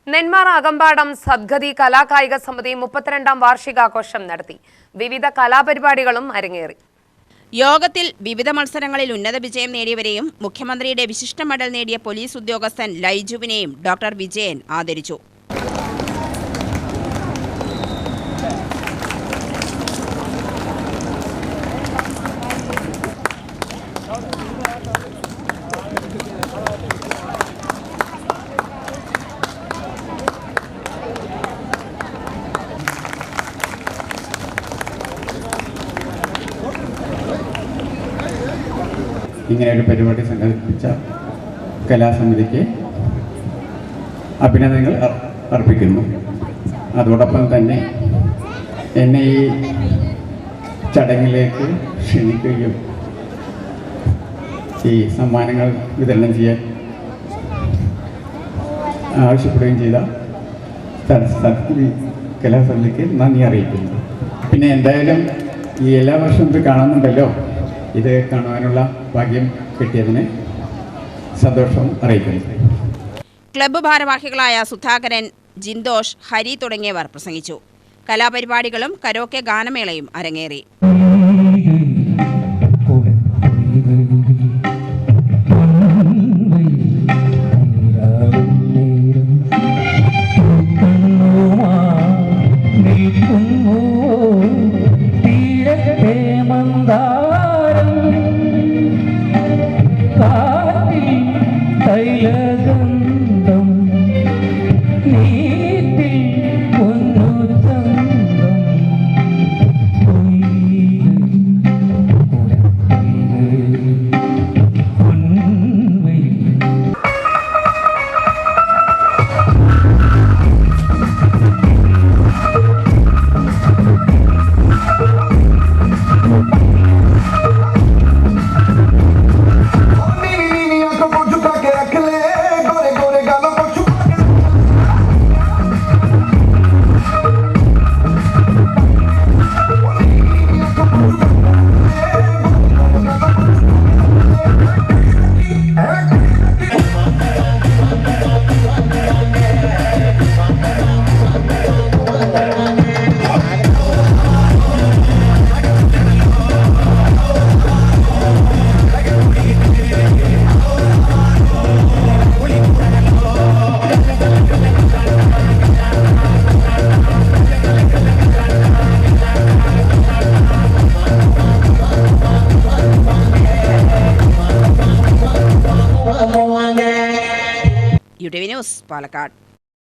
നെന്മാറ അകമ്പാടം സദ്ഗതി കലാകായിക സമിതി 32ാം വാർഷികാഘോഷം നടത്തി. വിവിധ കലാപരിപാടികളും അരങ്ങേറി. യോഗത്തിൽ വിവിധ മത്സരങ്ങളിൽ ഉന്നത വിജയം നേടിയവരെയും മുഖ്യമന്ത്രിയുടെ വിശിഷ്ട മെഡൽ നേടിയ പോലീസ് ഉദ്യോഗസ്ഥൻ ലൈജുവിനെയും ഡോക്ടർ വിജയൻ ആദരിച്ചു. ഇങ്ങനെയൊരു പരിപാടി സംഘടിപ്പിച്ച കലാസമിതിക്ക് അഭിനന്ദനങ്ങൾ അർപ്പിക്കുന്നു. അതോടൊപ്പം തന്നെ എന്നെ ഈ ചടങ്ങിലേക്ക് ക്ഷണിക്കുകയും ഈ സമ്മാനങ്ങൾ വിതരണം ചെയ്യാൻ ആവശ്യപ്പെടുകയും ചെയ്ത സദ്ഗതി കലാസമിതിക്ക് നന്ദി അറിയിക്കുന്നു. പിന്നെ എന്തായാലും ഈ എല്ലാ വർഷവും ഇത് കാണുന്നുണ്ടല്ലോ, ഇത് കാണുവാനുള്ള ഭാഗ്യം കിട്ടിയതിന് സന്തോഷം അറിയിക്കുന്നു. ക്ലബ്ബ് ഭാരവാഹികളായ സുധാകരൻ, ജിന്തോഷ്, ഹരി തുടങ്ങിയവർ പ്രസംഗിച്ചു. കലാപരിപാടികളും കരോക്കെ ഗാനമേളയും അരങ്ങേറി. UTV News, Palakkad.